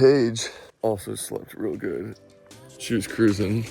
Paige also slept real good. She was cruising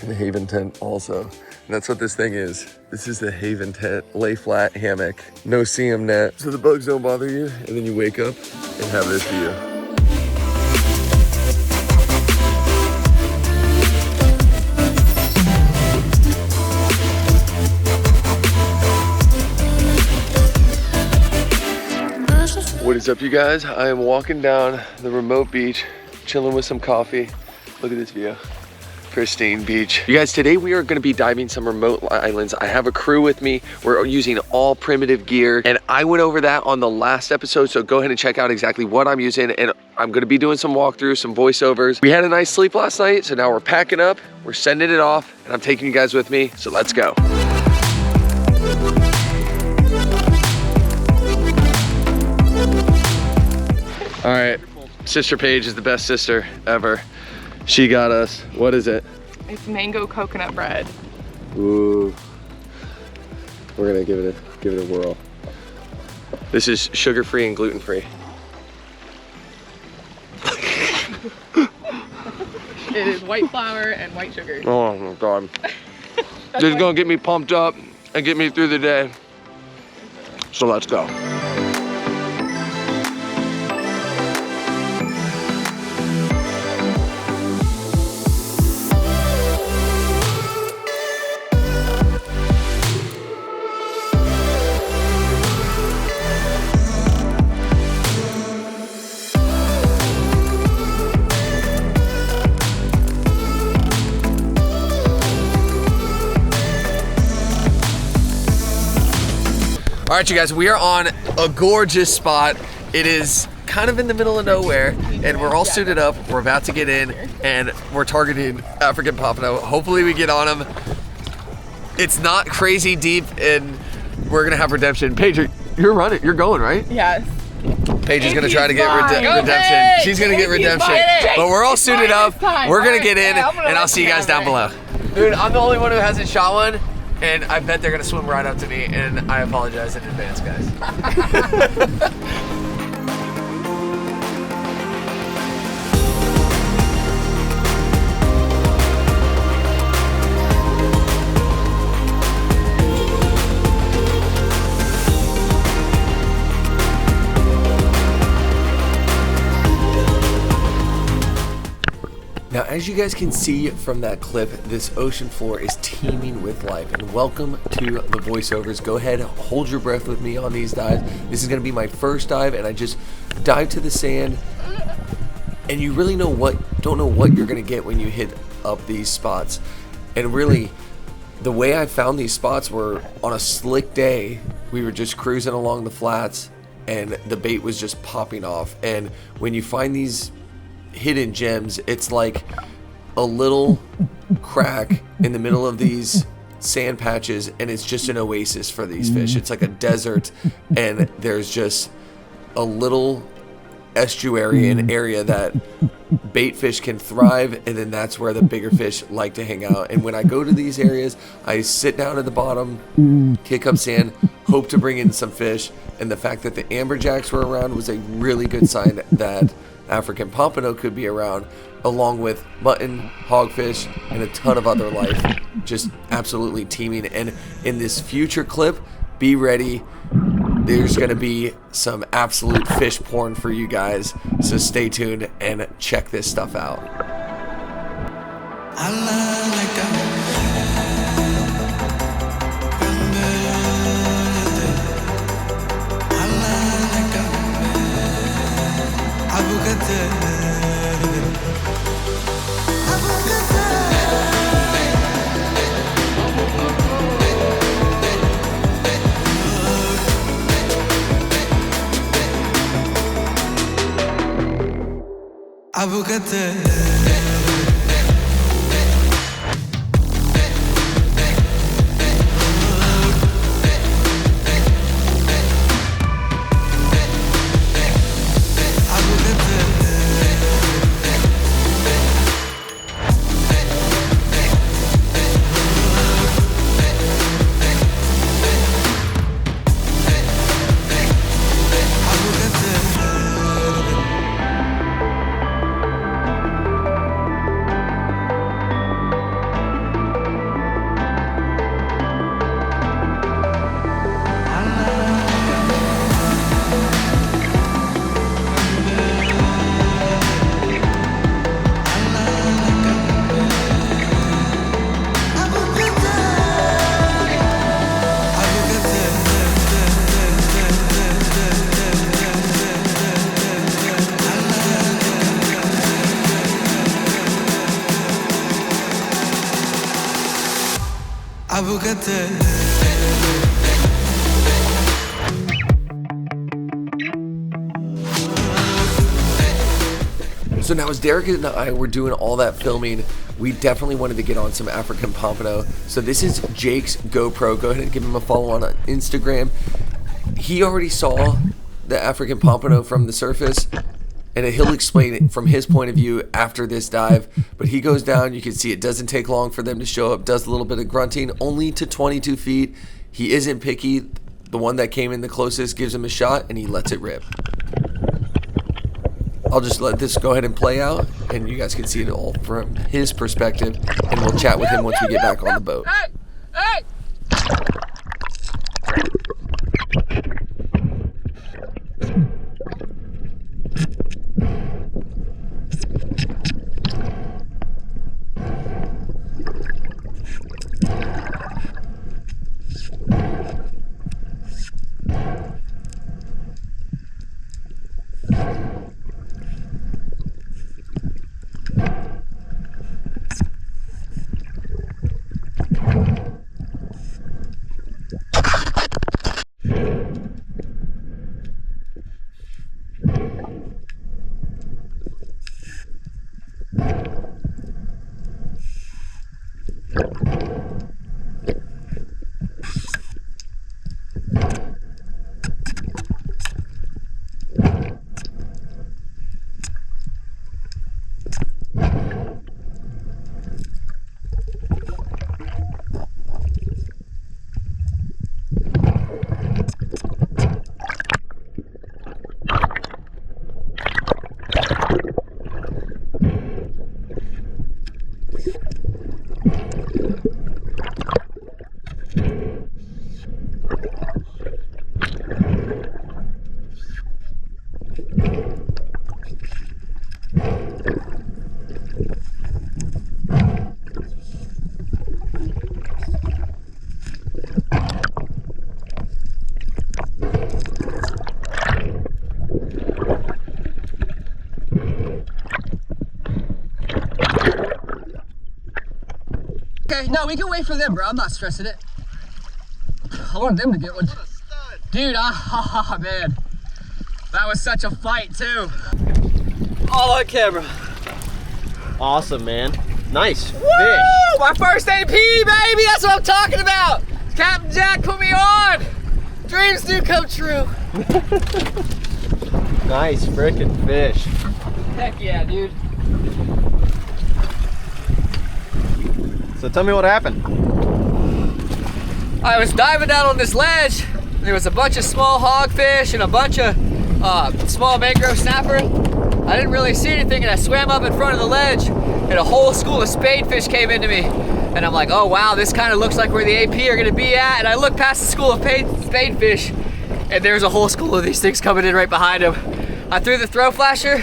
in the Haven tent also. And that's what this thing is. This is the Haven tent, lay flat hammock, no CM net, so the bugs don't bother you. And then you wake up and have this view. What is up, you guys? I am walking down the remote beach, chilling with some coffee. Look at this view. Pristine beach. You guys, today we are gonna be diving some remote islands. I have a crew with me. We're using all primitive gear, and I went over that on the last episode, so go ahead and check out exactly what I'm using, and I'm gonna be doing some walkthroughs, some voiceovers. We had a nice sleep last night, so now we're packing up, we're sending it off, and I'm taking you guys with me, so let's go. All right, Sister Paige is the best sister ever. She got us, what is it? It's mango coconut bread. Ooh. We're gonna give it a whirl. This is sugar-free and gluten-free. It is white flour and white sugar. Oh my God. This is gonna get me pumped up and get me through the day. So let's go. All right, you guys, we are on a gorgeous spot. It is kind of in the middle of nowhere, and we're all suited up. We're about to get in, and we're targeting African pompano. Hopefully we get on them. It's not crazy deep, and we're gonna have redemption. Paige, you're running, you're going, right? Yes. Paige is gonna try to get redemption. She's gonna get redemption. But we're all suited up. We're gonna get in, and I'll see you guys down below. Dude, I'm the only one who hasn't shot one. And I bet they're gonna swim right up to me, and I apologize in advance, guys. Now, as you guys can see from that clip, this ocean floor is teeming with life, and welcome to the voiceovers. Go ahead, hold your breath with me on these dives. This is gonna be my first dive, and I just dive to the sand, and you really don't know what you're gonna get when you hit up these spots. And really, the way I found these spots were on a slick day. We were just cruising along the flats, and the bait was just popping off. And when you find these hidden gems, it's like a little crack in the middle of these sand patches, and it's just an oasis for these fish. It's like a desert, and there's just a little estuary, an area that bait fish can thrive, and then that's where the bigger fish like to hang out. And when I go to these areas, I sit down at the bottom, kick up sand, hope to bring in some fish, and the fact that the amberjacks were around was a really good sign that African pompano could be around, along with mutton, hogfish, and a ton of other life, just absolutely teeming. And in this future clip, be ready. There's gonna be some absolute fish porn for you guys, so stay tuned and check this stuff out. So now as Derek and I were doing all that filming, we definitely wanted to get on some African pompano. So this is Jake's GoPro. Go ahead and give him a follow on Instagram. He already saw the African pompano from the surface, and he'll explain it from his point of view after this dive. But he goes down, you can see it doesn't take long for them to show up, does a little bit of grunting, only to 22 feet. He isn't picky. The one that came in the closest gives him a shot, and he lets it rip. I'll just let this go ahead and play out, and you guys can see it all from his perspective, and we'll chat with him once we get back on the boat. Hey! Hey! Okay, no, we can wait for them, bro. I'm not stressing it. I want them to get one. Dude, man. That was such a fight, too. All on camera. Awesome, man. Nice fish. Woo! My first AP, baby! That's what I'm talking about! Captain Jack put me on! Dreams do come true. Nice freaking fish. Heck yeah, dude. So tell me what happened. I was diving down on this ledge. There was a bunch of small hogfish and a bunch of small mangrove snapper. I didn't really see anything, and I swam up in front of the ledge, and a whole school of spadefish came into me. And I'm like, oh wow, this kind of looks like where the AP are gonna be at. And I look past the school of spadefish, and there's a whole school of these things coming in right behind them. I threw the throw flasher.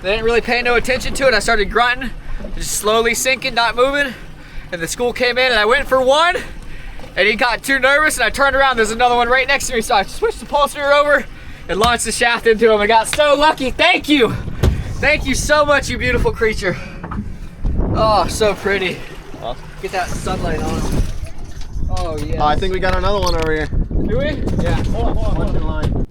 They didn't really pay no attention to it. I started grunting, just slowly sinking, not moving. And the school came in, and I went for one, and he got too nervous, and I turned around, there's another one right next to me, so I switched the Polespear over and launched the shaft into him. I got so lucky. Thank you. Thank you so much, you beautiful creature. Oh, so pretty. Awesome. Get that sunlight on him. Oh, yeah. I think we got another one over here. Do we? Yeah, hold on. One in line.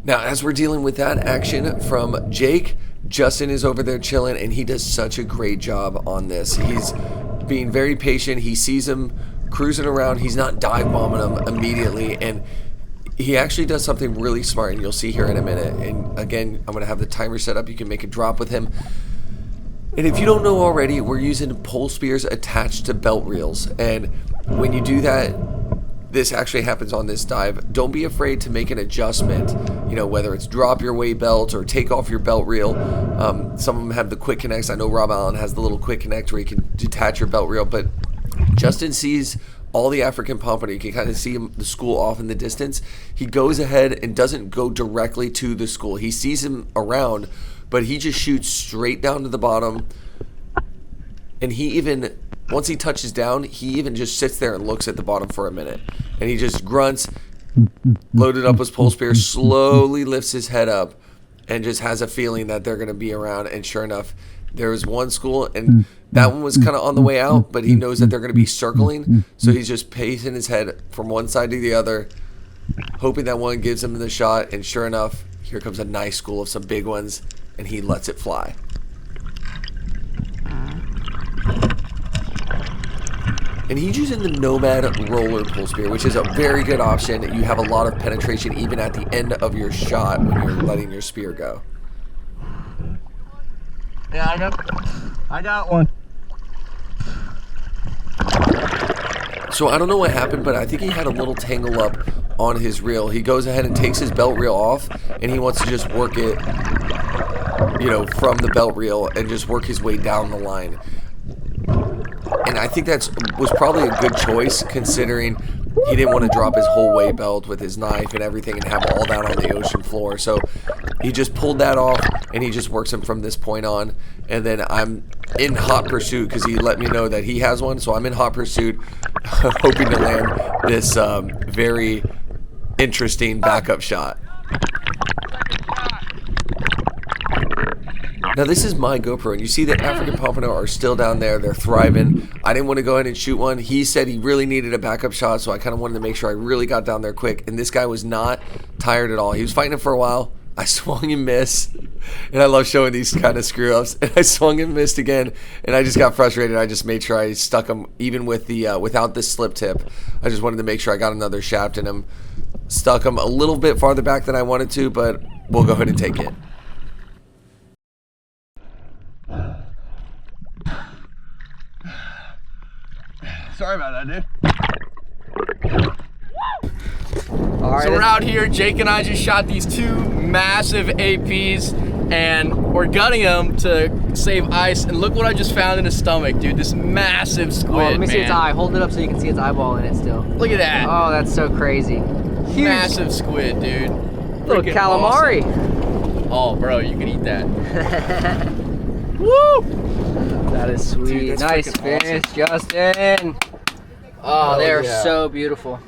Now, as we're dealing with that action from Jake, Justin is over there chilling, and he does such a great job on this. He's being very patient. He sees him cruising around. He's not dive bombing him immediately, and he actually does something really smart, and you'll see here in a minute. And again, I'm going to have the timer set up. You can make a drop with him. And if you don't know already, we're using Polespears attached to belt reels. And when you do that, this actually happens on this dive. Don't be afraid to make an adjustment, you know, whether it's drop your weight belt or take off your belt reel. Some of them have the quick connects. I know Rob Allen has the little quick connect where you can detach your belt reel, but Justin sees all the African pompano. You can kind of see him, the school off in the distance. He goes ahead and doesn't go directly to the school. He sees him around, but he just shoots straight down to the bottom. And he even, once he touches down, he even just sits there and looks at the bottom for a minute. And he just grunts, loaded up his Polespear, slowly lifts his head up, and just has a feeling that they're going to be around. And sure enough, there was one school, and That one was kind of on the way out, but he knows that they're going to be circling, so he's just pacing his head from one side to the other, hoping that one gives him the shot, and sure enough, here comes a nice school of some big ones, and he lets it fly. And he's using the Nomad roller Polespear, which is a very good option. You have a lot of penetration even at the end of your shot when you're letting your spear go. Yeah, I got one. So I don't know what happened, but I think he had a little tangle up on his reel. He goes ahead and takes his belt reel off, and he wants to just work it, you know, from the belt reel and just work his way down the line. And I think that was probably a good choice, considering he didn't want to drop his whole weight belt with his knife and everything and have all that on the ocean floor. So he just pulled that off, and he just works him from this point on. And then I'm in hot pursuit because he let me know that he has one. So I'm in hot pursuit, hoping to land this very interesting backup shot. Now this is my GoPro, and you see the African pompano are still down there. They're thriving. I didn't want to go ahead and shoot one. He said he really needed a backup shot, so I kind of wanted to make sure I really got down there quick. And this guy was not tired at all. He was fighting it for a while. I swung and missed, and I love showing these kind of screw-ups. And I swung and missed again, and I just got frustrated. I just made sure I stuck him, even with the without this slip tip. I just wanted to make sure I got another shaft in him. Stuck him a little bit farther back than I wanted to, but we'll go ahead and take it. Sorry about that, dude. All right, So we're out here, Jake and I just shot these two massive APs, and we're gutting them to save ice, and look what I just found in his stomach, dude. This massive squid, let me see its man. eye. Hold it up so you can see its eyeball in it still. Look at that. Oh, that's so crazy. Huge. Massive squid, dude. Little Freaking calamari. awesome. Oh, bro, you can eat that. Woo! That is sweet. Dude, that's nice freaking fish, Justin. Oh, they are yeah. so beautiful.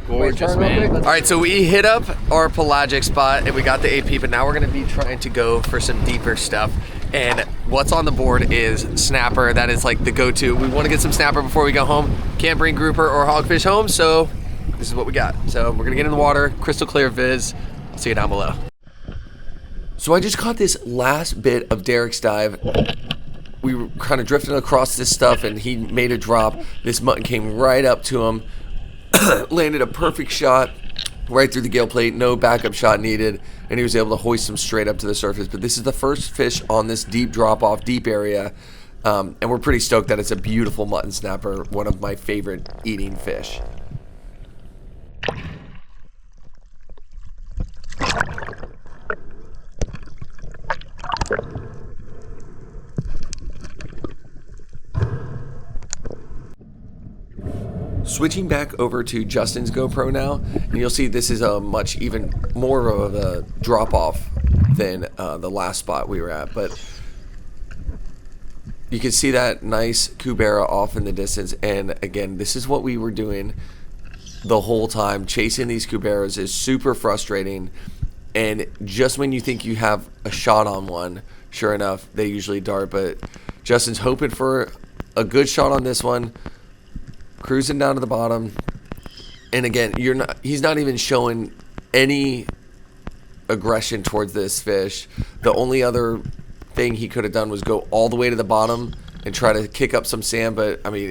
Gorgeous, Wait, turn real man. quick. All right, so we hit up our pelagic spot and we got the AP, but now we're gonna be trying to go for some deeper stuff. And what's on the board is snapper. That is like the go-to. We want to get some snapper before we go home. Can't bring grouper or hogfish home, so this is what we got. So we're gonna get in the water, crystal clear viz. See you down below. So I just caught this last bit of Derek's dive. We were kind of drifting across this stuff, and he made a drop. This mutton came right up to him, landed a perfect shot right through the gill plate, no backup shot needed, and he was able to hoist him straight up to the surface. But this is the first fish on this deep drop-off, deep area, and we're pretty stoked that it's a beautiful mutton snapper, one of my favorite eating fish. Switching back over to Justin's GoPro now, and you'll see this is a much even more of a drop off than the last spot we were at, but you can see that nice cubera off in the distance. And again, this is what we were doing the whole time. Chasing these cuberas is super frustrating, and just when you think you have a shot on one, sure enough, they usually dart. But Justin's hoping for a good shot on this one, cruising down to the bottom, and again, he's not even showing any aggression towards this fish. The only other thing he could have done was go all the way to the bottom and try to kick up some sand, but I mean,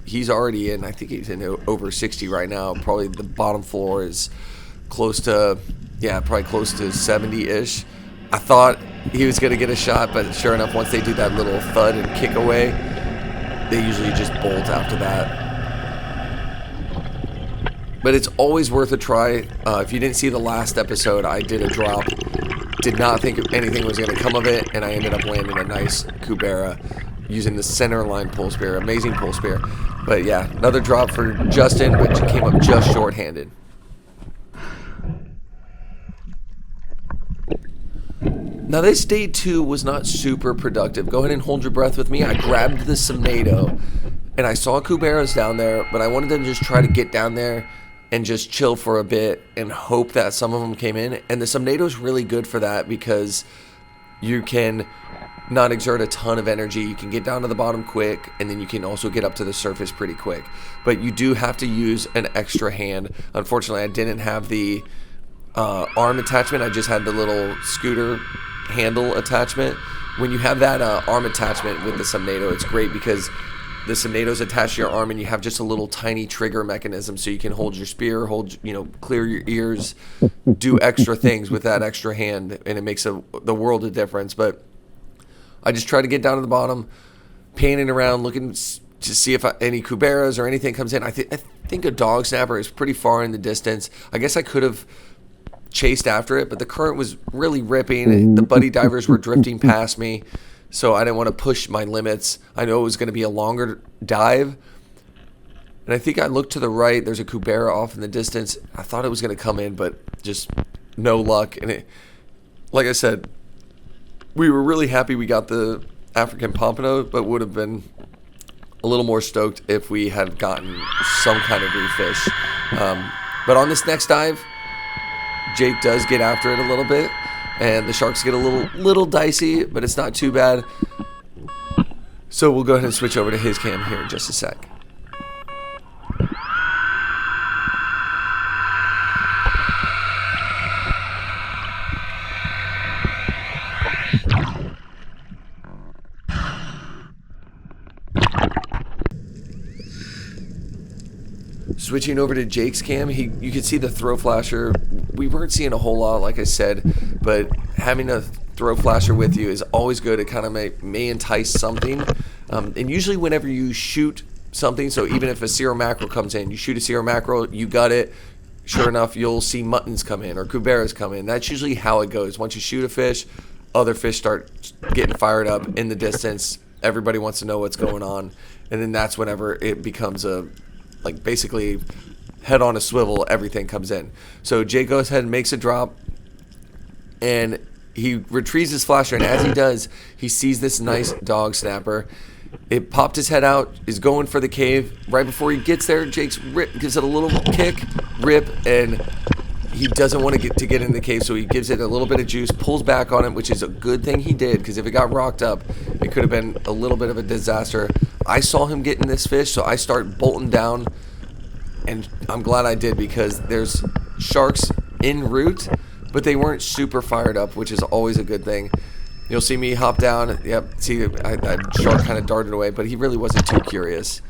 he's already in, I think he's in over 60 right now. Probably the bottom floor is close to, yeah, probably close to 70-ish. I thought he was gonna get a shot, but sure enough, once they do that little thud and kick away, they usually just bolt after that. But it's always worth a try. If you didn't see the last episode, I did a drop. Did not think anything was going to come of it, and I ended up landing a nice cubera using the center line Polespear. Amazing Polespear. But yeah, another drop for Justin, but came up just short-handed. Now this day 2 was not super productive. Go ahead and hold your breath with me. I grabbed the Somnado, and I saw cuberas down there, but I wanted to just try to get down there and just chill for a bit and hope that some of them came in. And the Somnado is really good for that because you can not exert a ton of energy. You can get down to the bottom quick, and then you can also get up to the surface pretty quick. But you do have to use an extra hand. Unfortunately, I didn't have the arm attachment. I just had the little scooter handle attachment. When you have that arm attachment with the Spearo, it's great because the Spearo's attached to your arm, and you have just a little tiny trigger mechanism, so you can hold your spear, clear your ears, do extra things with that extra hand, and it makes the world of difference. But I just try to get down to the bottom, panning around, looking to see if any cuberas or anything comes in. I think a dog snapper is pretty far in the distance. I guess I could have chased after it, but the current was really ripping. The buddy divers were drifting past me, so I didn't want to push my limits. I know it was going to be a longer dive, and I think I looked to the right. There's a cubera off in the distance. I thought it was going to come in, but just no luck. And like I said, we were really happy we got the African pompano, but would have been a little more stoked if we had gotten some kind of reef fish. But on this next dive, Jake does get after it a little bit, and the sharks get a little dicey, but it's not too bad. So we'll go ahead and switch over to his cam here in just a sec. Switching over to Jake's cam, you could see the throw flasher. We weren't seeing a whole lot, like I said, but having a throw flasher with you is always good. It kind of may entice something. And usually whenever you shoot something, so even if a Spearo mackerel comes in, you shoot a Spearo mackerel, you got it, sure enough, you'll see muttons come in or cuberas come in. That's usually how it goes. Once you shoot a fish, other fish start getting fired up in the distance. Everybody wants to know what's going on. And then that's whenever it becomes basically head on a swivel, everything comes in. So Jake goes ahead and makes a drop, and he retrieves his flasher, and as he does, he sees this nice dog snapper. It popped his head out, is going for the cave. Right before he gets there, Jake's gives it a little kick, rip, and he doesn't want to get in the cave, so he gives it a little bit of juice, pulls back on it, which is a good thing he did, because if it got rocked up, it could have been a little bit of a disaster. I saw him getting this fish, so I start bolting down, and I'm glad I did, because there's sharks en route, but they weren't super fired up, which is always a good thing. You'll see me hop down. Yep, see, that shark kind of darted away, but he really wasn't too curious.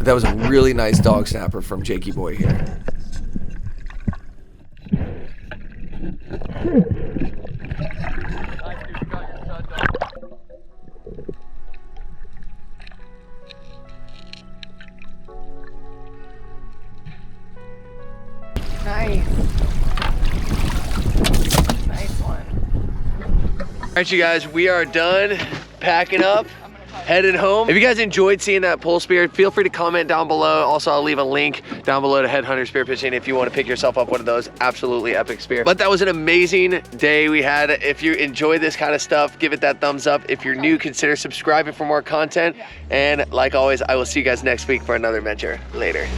That was a really nice dog snapper from Jakey Boy here. Nice. Nice one. All right, you guys, we are done packing up, headed home. If you guys enjoyed seeing that Polespear, feel free to comment down below. Also, I'll leave a link down below to Headhunter Spearfishing if you want to pick yourself up one of those absolutely epic spear. But that was an amazing day we had. If you enjoy this kind of stuff, give it that thumbs up. If you're new, consider subscribing for more content. And like always, I will see you guys next week for another adventure. Later.